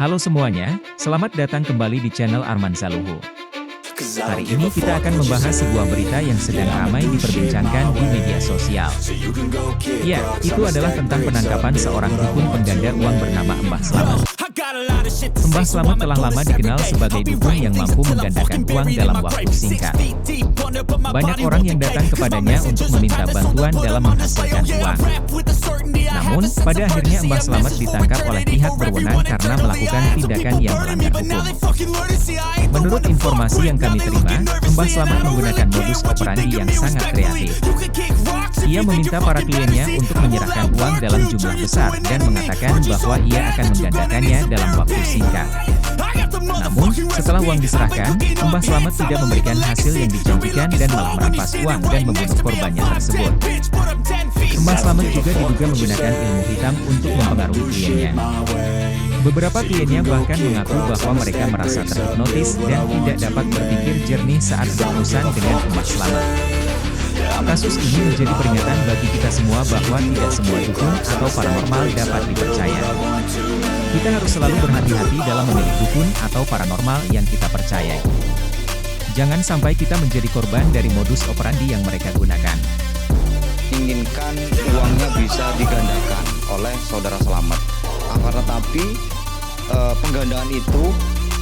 Halo semuanya, selamat datang kembali di channel Arman Saluhu. Hari ini kita akan membahas sebuah berita yang sedang ramai diperbincangkan di media sosial. Ya, itu adalah tentang penangkapan seorang dukun pengganda uang bernama Mbah Slamet. Mbah Slamet telah lama dikenal sebagai dukun yang mampu menggandakan uang dalam waktu singkat. Banyak orang yang datang kepadanya untuk meminta bantuan dalam menghasilkan uang. Namun, pada akhirnya Mbah Slamet ditangkap oleh pihak berwenang karena melakukan tindakan yang melanggar hukum. Menurut informasi yang kami terima, Mbah Slamet menggunakan modus operandi yang sangat kreatif. Ia meminta para kliennya untuk menyerahkan uang dalam jumlah besar dan mengatakan bahwa ia akan menggandakannya dalam waktu singkat. Namun, setelah uang diserahkan, Mbah Slamet tidak memberikan hasil yang dijanjikan dan malah merampas uang dan membunuh korbannya tersebut. Mbah Slamet juga diduga menggunakan ilmu hitam untuk mempengaruhi kliennya. Beberapa kliennya bahkan mengaku bahwa mereka merasa terhipnotis dan tidak dapat berpikir jernih saat berurusan dengan Mbah Slamet. Kasus ini menjadi peringatan bagi kita semua bahwa tidak semua dukun atau paranormal dapat dipercaya. Kita harus selalu berhati-hati dalam memilih dukun atau paranormal yang kita percayai. Jangan sampai kita menjadi korban dari modus operandi yang mereka gunakan. Inginkan uangnya bisa digandakan oleh saudara Slamet. Akan tetapi penggandaan itu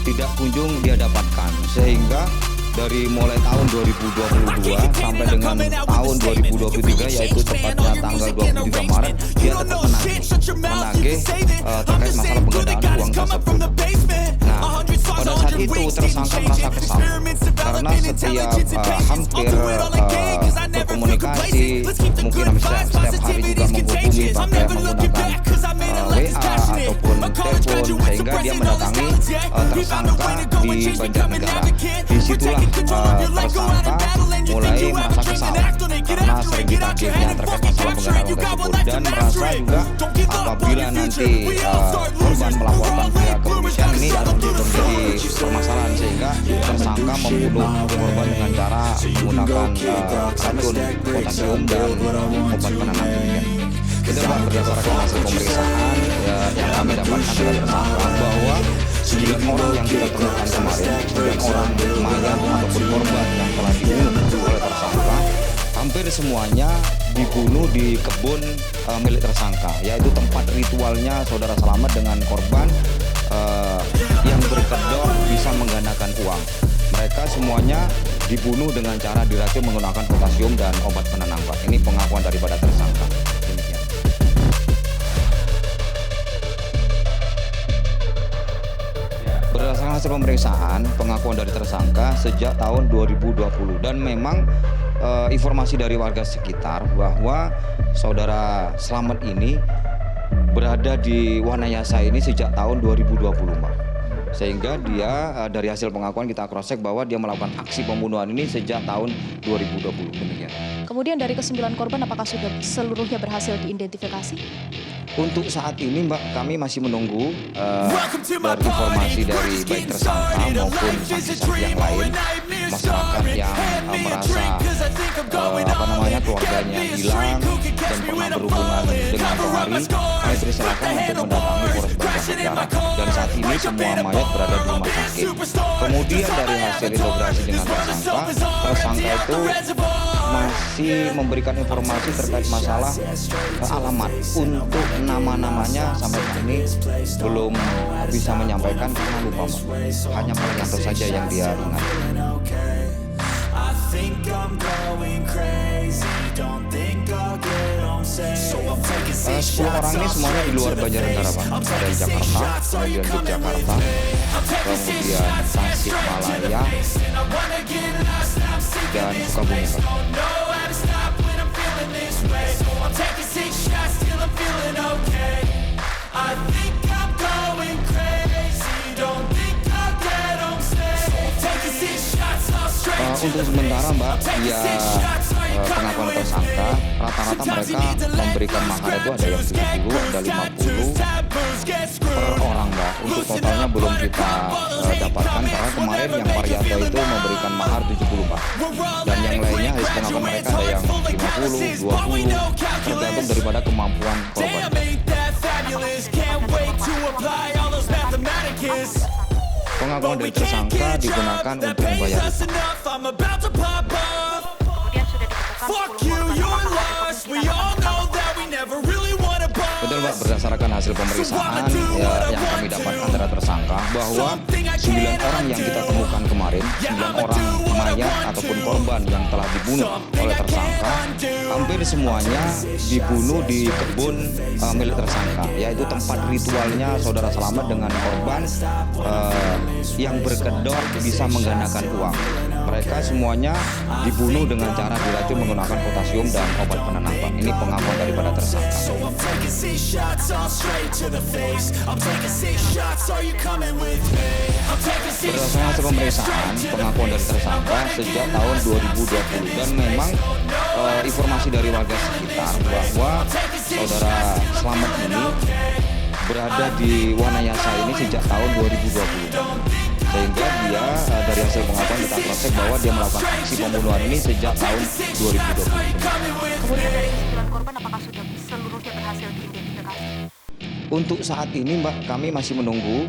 tidak kunjung dia dapatkan, sehingga dari mulai tahun 2022 sampai dengan tahun 2023, yaitu tepatnya tanggal 23 Maret, dia tetap menagih terkait masalah penggandaan uang tersebut. Nah, pada saat itu tersangka merasa kesal karena setiap hampir berkomunikasi, mungkin setiap hari juga menghubungi pakai menggunakan WA ataupun telepon, sehingga dia mendatangi tersangka di Banjarnegara. Disitulah tersangka mulai merasa kesal karena sering ditagihnya terkait masalah penggandaan tersebut, dan merasa juga apabila nanti korban melaporkan pihak kepolisian, ini akan menjadi permasalahan, sehingga tersangka membunuh korban dengan cara menggunakan racun potasium dan obat penenang demikian. Itu berdasarkan hasil pemeriksaan yang kami dapatkan dari tersangka, bahwa 9 orang yang kita temukan kemarin, 9 orang mayat ataupun korban yang telah dibunuh oleh tersangka, hampir semuanya dibunuh di kebun milik tersangka, yaitu tempat ritualnya saudara Slamet dengan korban yang berkedok bisa menggandakan uang. Mereka semuanya dibunuh dengan cara diracun menggunakan potasium dan obat penenang, Pak. Ini pengakuan daripada tersangka. Demikian. Berdasarkan hasil pemeriksaan, pengakuan dari tersangka sejak tahun 2020, dan memang informasi dari warga sekitar bahwa saudara Slamet ini berada di Wanayasa ini sejak tahun 2020, Pak. Sehingga dia dari hasil pengakuan kita cross check bahwa dia melakukan aksi pembunuhan ini sejak tahun 2020, demikian. Kemudian dari ke-9 korban, apakah sudah seluruhnya berhasil diidentifikasi? Untuk saat ini, Mbak, kami masih menunggu dari informasi dari baik tersangka maupun saksi-saksi yang lain, masyarakat yang merasa keluarganya hilang dan pernah berhubungan dengan Rohari. Kami persilakan untuk mendatangi Polres Banjarnegara, dan saat ini semua mayat berada di rumah sakit. Kemudian dari hasil integrasi dengan tersangka itu masih memberikan informasi terkait masalah alamat. Untuk nama-namanya sampai saat ini belum bisa menyampaikan karena lupa, hanya Prianto saja yang dia ingat. 10 orang ini semuanya di luar Banjarnegara, Pak. Dari Jakarta, kemudian Yogyakarta, kemudian Tasikmalaya, dan Sukabumi, Pak. Untuk sementara, Mbak, pengakuan tersangka, rata-rata mereka memberikan mahar itu ada yang 70, ada 50 per orang, Mbak. Untuk totalnya belum kita dapatkan, karena kemarin yang Prianto itu memberikan mahar 70, Pak. Dan yang lainnya hasil pengakuan mereka ada yang 50, 20, tergantung daripada kemampuan korban. Pengakuan dari tersangka digunakan untuk membayar utang. Kemudian sudah ditemukan 10 korban apakah ada kemungkinan Betul Mbak, berdasarkan hasil pemeriksaan yang kami dapatkan dari tersangka bahwa 9 orang yang kita temukan kemarin, 9 orang mayat ataupun korban yang telah dibunuh oleh tersangka, hampir semuanya dibunuh di kebun milik tersangka, yaitu tempat ritualnya saudara Slamet dengan korban yang berkedok bisa menggandakan uang. Mereka semuanya dibunuh dengan cara diracun menggunakan potasium dan obat penenang. Ini pengakuan daripada tersangka. Berdasarkan hasil pemeriksaan, pengakuan dari tersangka sejak tahun 2020 dan memang informasi dari warga sekitar bahwa saudara Slamet ini berada di Wanayasa ini sejak tahun 2020. Sehingga dia dari hasil pengakuan kita cross-check bahwa dia melakukan aksi pembunuhan ini sejak tahun 2020. Kemudian dari 9 korban apakah sudah seluruhnya berhasil diidentifikasi? Untuk saat ini Mbak, kami masih menunggu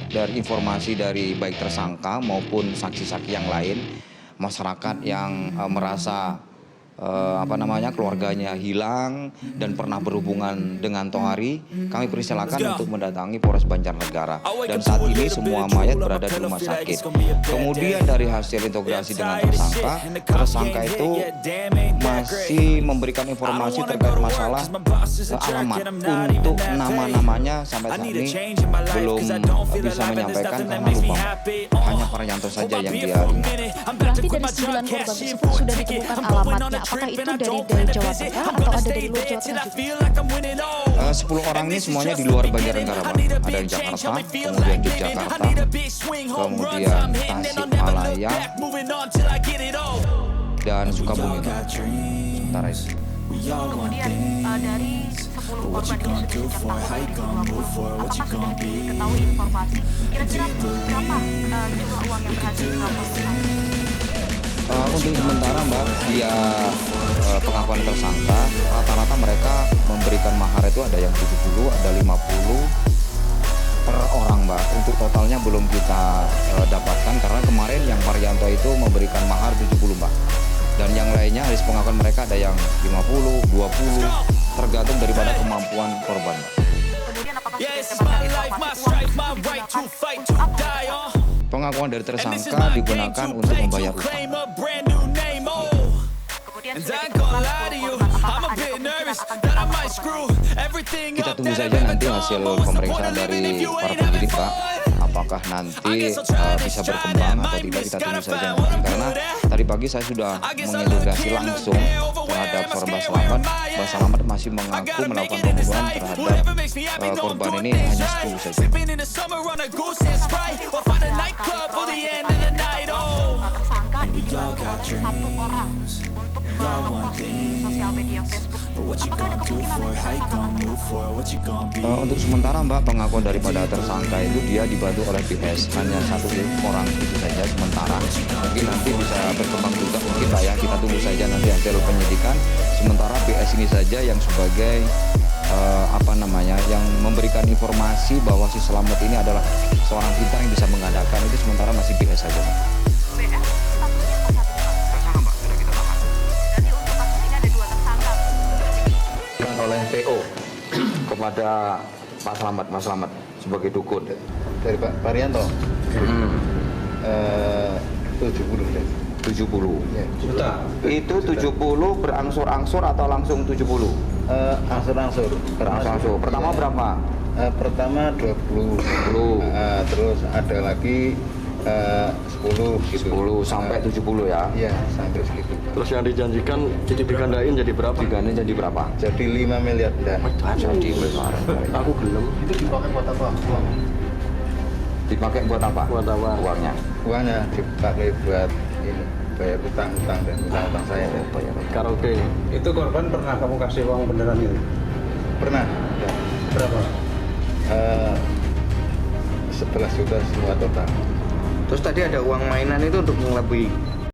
dari informasi dari baik tersangka maupun saksi-saksi yang lain, masyarakat yang merasa keluarganya hilang dan pernah berhubungan dengan Tohari, kami persilakan untuk mendatangi Polres Banjarnegara. Dan saat ini semua mayat berada di rumah sakit. Kemudian dari hasil integrasi dengan tersangka itu masih memberikan informasi terkait masalah alamat. Untuk nama-namanya sampai saat ini belum bisa menyampaikan karena lupa. Hanya Paryanto saja yang dia ingat. Berarti dari 9 korban tersebut sudah ditemukan alamatnya. Apakah itu dari Jawa Tengah atau ada dari luar Jawa Tengah juga? 10 orang ini semuanya di luar Banjarnegara, Bang. Ada di Jakarta, kemudian Yogyakarta, kemudian Tasikmalaya, dan Sukabumi. Sementara itu. Kemudian dari 10 korban ini sudah sejak tahun 2020, apakah sudah diketahui informasi kira-kira berapa jumlah uang yang berhasil dilaporkan? Untuk sementara Mbak, dia pengakuan tersangka, rata-rata mereka memberikan mahar itu ada yang 70, ada 50 per orang Mbak. Untuk totalnya belum kita dapatkan karena kemarin yang Paryanto itu memberikan mahar 70 Mbak. Dan yang lainnya dari pengakuan mereka ada yang 50, 20, tergantung daripada kemampuan korban Mbak. Kemudian apakah sudah didapatkan informasi uang tersebut digunakan untuk apa? Pengakuan dari tersangka digunakan untuk membayar utang. Kemudian sudah ditemukan 10 korban, apakah ada kemungkinan akan bertambah korban? Kita tunggu saja nanti hasil pemeriksaan dari para penyidik Pak. Apakah nanti bisa berkembang atau tidak, kita tunggu saja nanti. Karena tadi pagi saya sudah menginterogasi langsung terhadap korban Slamet. Mbak Slamet masih mengaku melakukan pembunuhan terhadap korban ini hanya 10 saja. Tersangka diduga satu orang untuk ngepost di sosial media Facebook. Apakah ada kemungkinan Untuk sementara Mbak, pengakuan daripada tersangka itu dia dibantu oleh BS, hanya satu orang itu saja sementara. Mungkin nanti bisa berkembang juga mungkin Pak ya, kita tunggu saja nanti hasil penyidikan. Sementara BS ini saja yang sebagai yang memberikan informasi bahwa si Slamet ini adalah seorang pintar yang bisa mengadakan, itu sementara masih BS saja Mbak. Oleh PO kepada Pak Slamet, Mas Slamet sebagai dukun dari Pak Paryanto. 70 ya. juta. Itu 70 berangsur-angsur atau langsung 70? Angsur-angsur. Berangsur-angsur. Pertama berapa? Pertama 20. Terus ada lagi 10 gitu. 10 sampai 70 ya? Iya, sampai segitu. Terus yang dijanjikan digandain jadi berapa? Digandain jadi berapa? Jadi 5 miliar dan. Jadi besar. Aku belum. Itu dipakai buat apa? Dipakai buat apa? Buat apa? Uangnya? Uangnya dipakai buat ini, bayar utang-utang dan utang-utang saya. Bayar. Karaoke. Itu korban pernah kamu kasih uang beneran itu? Pernah. Ya. Berapa? 11 juta semua total. Terus tadi ada uang mainan itu untuk mengelabui